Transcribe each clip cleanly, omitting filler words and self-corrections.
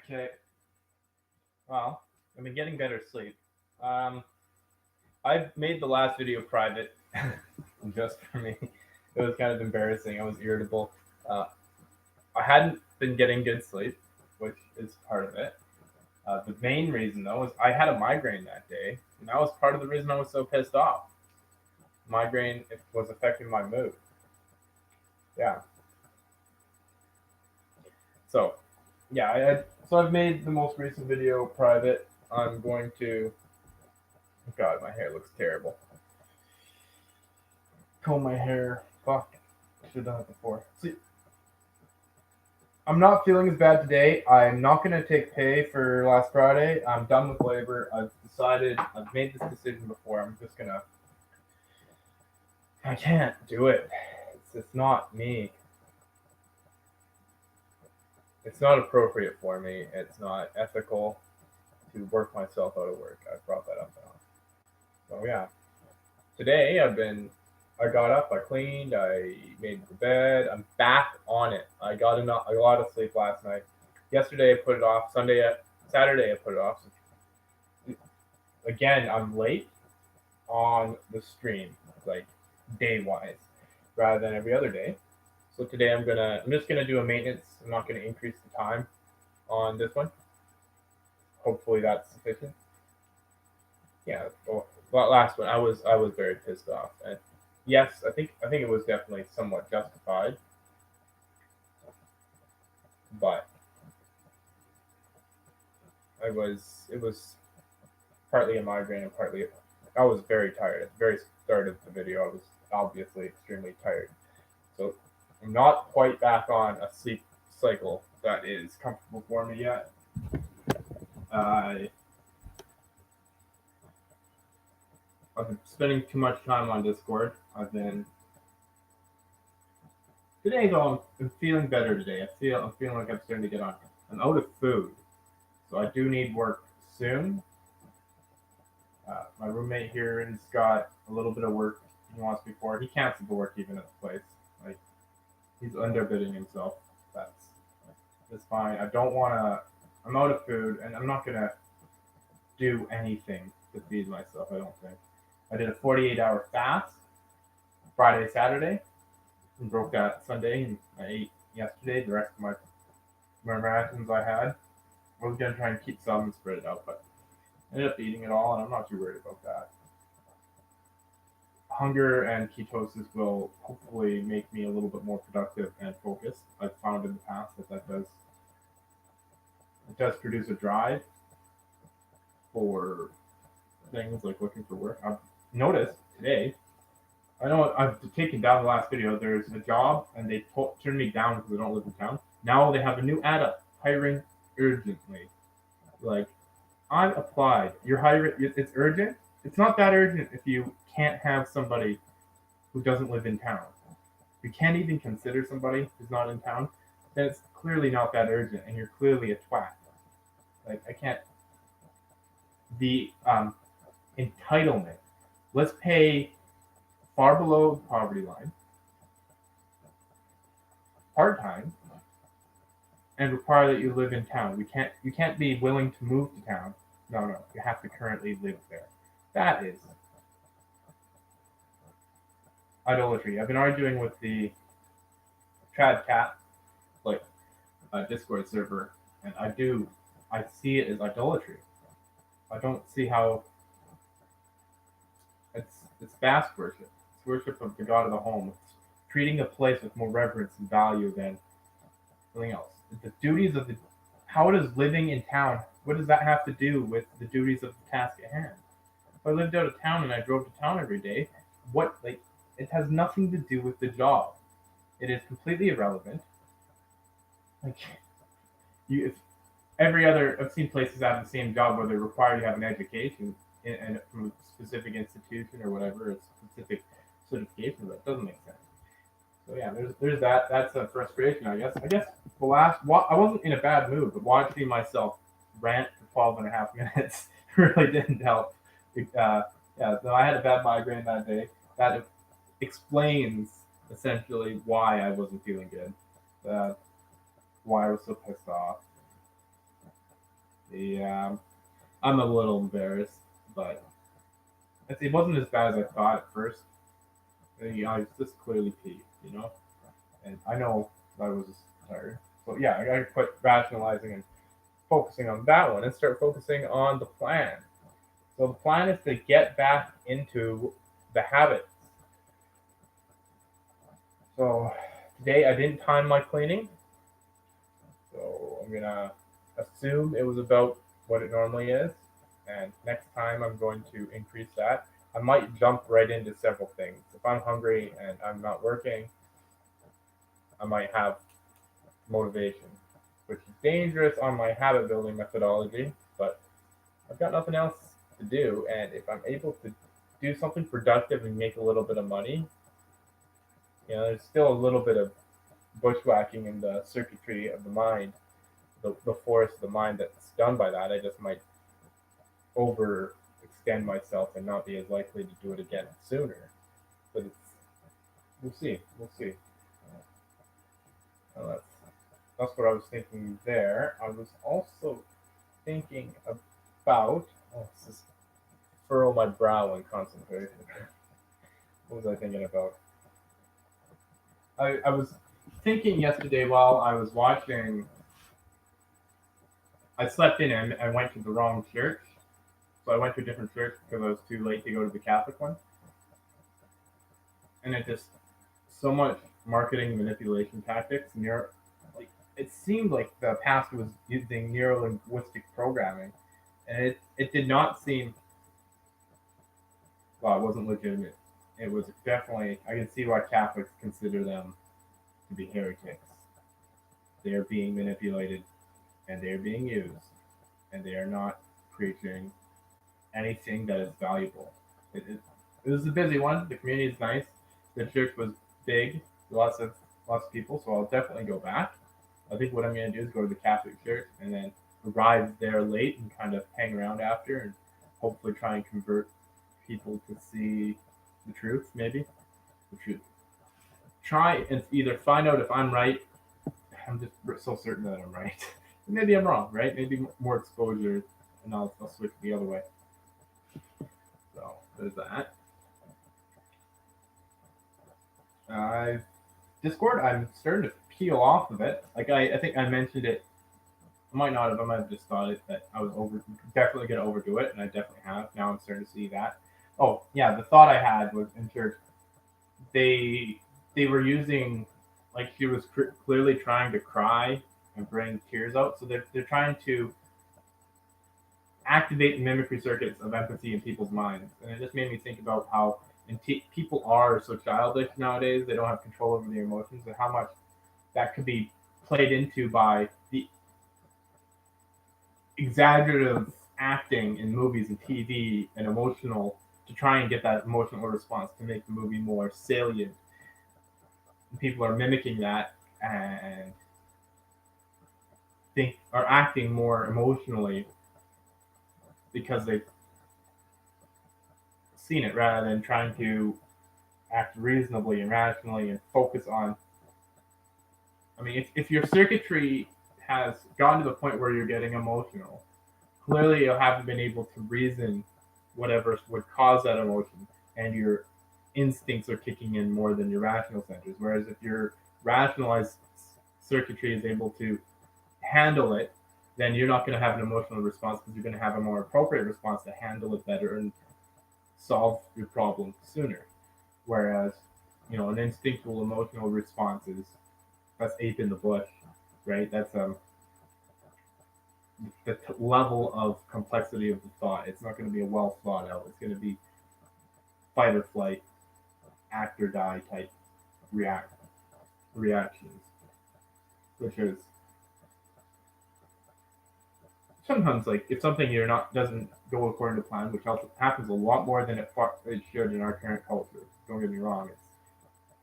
Okay. Well, I've been getting better sleep. Um, I've made the last video private just for me. It was kind of embarrassing. I was irritable. Uh, I hadn't been getting good sleep, which is part of it. The main reason, though, is I had a migraine that day, and that was part of the reason I was so pissed off. Migraine was affecting my mood. Yeah. So, yeah, I've made the most recent video private. I'm going to. God, my hair looks terrible. Comb my hair. Fuck. I should have done it before. See, I'm not feeling as bad today. I'm not going to take pay for last Friday. I'm done with labor. I've made this decision before. I'm just going to. I can't do it. It's not me. It's not appropriate for me. It's not ethical to work myself out of work. I brought that up now. So, yeah. Today I got up, I cleaned, I made the bed. I'm back on it. I got a lot of sleep last night. Yesterday I put it off. Saturday I put it off. Again, I'm late on the stream, like day wise, rather than every other day. So today I'm just gonna do a maintenance. I'm not gonna increase the time on this one. Hopefully that's sufficient. Yeah. Well, last one I was very pissed off, and yes, I think it was definitely somewhat justified, but it was partly a migraine and partly I was very tired. At the very start of the video, I was obviously extremely tired. So I'm not quite back on a sleep cycle that is comfortable for me yet. I I've been spending too much time on Discord. Today though I'm feeling better today. I'm feeling like I'm starting to get on. I'm out of food, so I do need work soon. My roommate here has got a little bit of work he wants before. He canceled the work even at the place. Like he's underbidding himself. That's that's fine. I don't want to. I'm out of food, and I'm not gonna do anything to feed myself. I don't think. I did a 48-hour fast Friday, Saturday, and broke that Sunday, and I ate yesterday. The rest of my rations I had. I was gonna try and keep some and spread it out, but I ended up eating it all, and I'm not too worried about that. Hunger and ketosis will hopefully make me a little bit more productive and focused. I've found in the past that does produce a drive for things like looking for work. I've noticed today. I know I've taken down the last video. There's a job and they turned me down because I don't live in town. Now they have a new ad up hiring urgently. Like I've applied. You're hiring. It's urgent. It's not that urgent if you can't have somebody who doesn't live in town. If you can't even consider somebody who's not in town, then it's clearly not that urgent, and you're clearly a twat. Like I can't. The entitlement. Let's pay far below the poverty line, part time, and require that you live in town. You can't be willing to move to town. No, you have to currently live there. That is idolatry. I've been arguing with the Trad Cat, like a Discord server, and I see it as idolatry. I don't see how it's fast worship. It's worship of the god of the home. It's treating a place with more reverence and value than something else. The duties of the how does living in town? What does that have to do with the duties of the task at hand? If I lived out of town and I drove to town every day, what like it has nothing to do with the job. It is completely irrelevant. Like if every other, I've seen places that have the same job where they're required to have an education and from a specific institution or whatever, a specific certification, but it doesn't make sense. So yeah, there's that. That's a frustration, I guess. I wasn't in a bad mood, but watching myself rant for 12 and a half minutes really didn't help. Yeah, so I had a bad migraine that day. That explains essentially why I wasn't feeling good. Why I was so pissed off. Yeah, I'm a little embarrassed, but it wasn't as bad as I thought at first. I was just clearly peeved. And I know I was tired. So yeah, I gotta quit rationalizing and focusing on that one and start focusing on the plan. So the plan is to get back into the habit. So today I didn't time my cleaning, so I'm gonna assume it was about what it normally is, and next time I'm going to increase that. I might jump right into several things. If I'm hungry and I'm not working, I might have motivation, which is dangerous on my habit building methodology, but I've got nothing else to do. And if I'm able to do something productive and make a little bit of money, there's still a little bit of bushwhacking in the circuitry of the mind, the force of the mind that's done by that. I just might overextend myself and not be as likely to do it again sooner. But we'll see. We'll see. That's what I was thinking there. I was also thinking about. Oh, this is furrow my brow in concentration. What was I thinking about? I was thinking yesterday while I was watching. I slept in and I went to the wrong church. So I went to a different church because I was too late to go to the Catholic one. And it just so much marketing manipulation tactics. It seemed like the pastor was using neuro linguistic programming, and it did not seem. Well, it wasn't legitimate. It was definitely. I can see why Catholics consider them to be heretics. They are being manipulated, and they are being used, and they are not preaching anything that is valuable. It was a busy one. The community is nice. The church was big, lots of people. So I'll definitely go back. I think what I'm going to do is go to the Catholic church and then arrive there late and kind of hang around after and hopefully try and convert people to see the truth. Maybe the truth. Try and either find out if I'm right. I'm just so certain that I'm right. Maybe I'm wrong, right? Maybe more exposure, and I'll switch the other way. So there's that. Discord, I'm starting to peel off of it. Like I think I mentioned it. I might not have. I might have just thought it that I was definitely going to overdo it, and I definitely have. Now I'm starting to see that. Oh yeah, the thought I had was in church. They they were using like she was clearly trying to cry and bring tears out. So they're trying to activate the mimicry circuits of empathy in people's minds. And it just made me think about how people are so childish nowadays. They don't have control over their emotions, and how much that could be played into by the exaggerative acting in movies and TV and emotional to try and get that emotional response to make the movie more salient. And people are mimicking that and think are acting more emotionally because they've seen it rather than trying to act reasonably and rationally and focus on. I mean, if your circuitry has gotten to the point where you're getting emotional, clearly you haven't been able to reason whatever would cause that emotion, and your instincts are kicking in more than your rational centers. Whereas if your rationalized circuitry is able to handle it, then you're not going to have an emotional response because you're going to have a more appropriate response to handle it better and solve your problem sooner. Whereas, an instinctual emotional response that's ape in the bush, right? That's the level of complexity of the thought. It's not going to be a well thought out. It's going to be fight or flight, act or die type reactions, which is sometimes like if something you're not doesn't go according to plan, which happens a lot more than it should in our current culture. Don't get me wrong.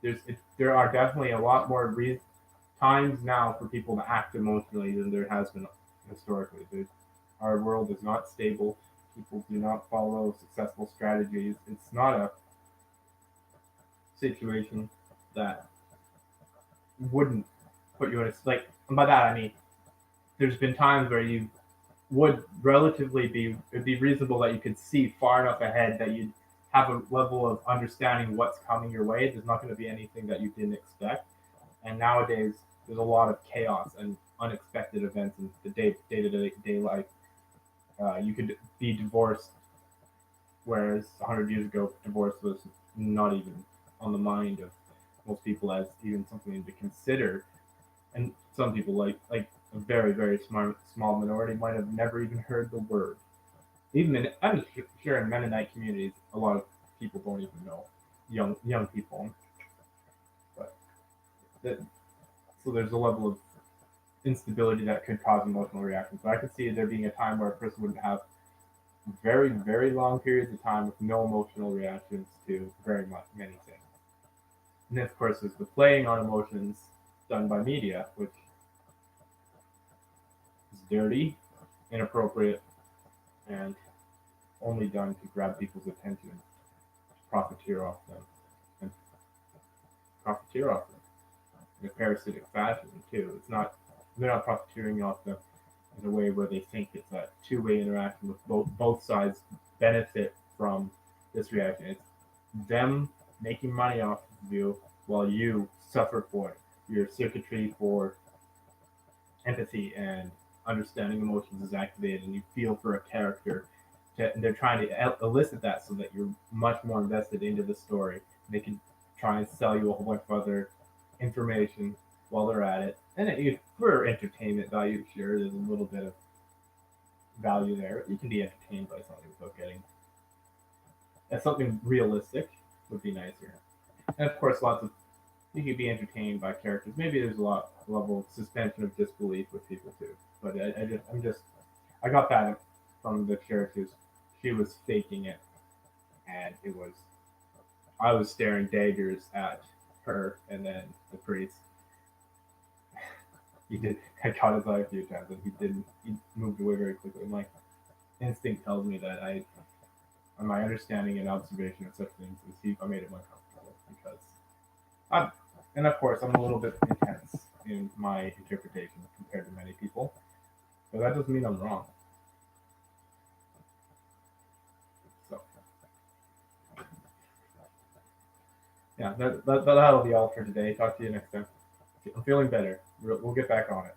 There are definitely a lot more times now for people to act emotionally than there has been historically. Our world is not stable. People do not follow successful strategies. It's not a situation that wouldn't put you in a like. And by that I mean there's been times where you would relatively be it'd be reasonable that you could see far enough ahead that you'd have a level of understanding what's coming your way. There's not going to be anything that you didn't expect. And nowadays, there's a lot of chaos and unexpected events in the day life. You could be divorced, whereas 100 years ago, divorce was not even on the mind of most people as even something to consider. And some people, like a very very small minority, might have never even heard the word. Even I'm sure in Mennonite communities, a lot of people don't even know young people. But that, so there's a level of instability that could cause emotional reactions. So I could see there being a time where a person would have very, very long periods of time with no emotional reactions to very much many things. And then, of course, there's the playing on emotions done by media, which is dirty, inappropriate, and only done to grab people's attention, to profiteer off them, and profiteer off them in a parasitic fashion too. It's not they're not profiteering off them in a way where they think it's a two-way interaction with both sides benefit from this reaction. It's them making money off of you while you suffer for it. Your circuitry for empathy and understanding emotions is activated, and you feel for a character. They're trying to elicit that so that you're much more invested into the story. They can try and sell you a whole bunch of other information while they're at it. And for entertainment value, sure, there's a little bit of value there. You can be entertained by something without getting. And something realistic would be nicer. And of course, lots of you could be entertained by characters. Maybe there's a level of suspension of disbelief with people too. But I got that from the characters. She was faking it, and it was I was staring daggers at her, and then the priest. He did. I caught his eye a few times, and he didn't. He moved away very quickly. My instinct tells me that my understanding and observation of such things is I made it more comfortable because I'm, and of course, I'm a little bit intense in my interpretation compared to many people, but that doesn't mean I'm wrong. So, yeah, that'll be all for today. Talk to you next time. I'm feeling better. We'll get back on it.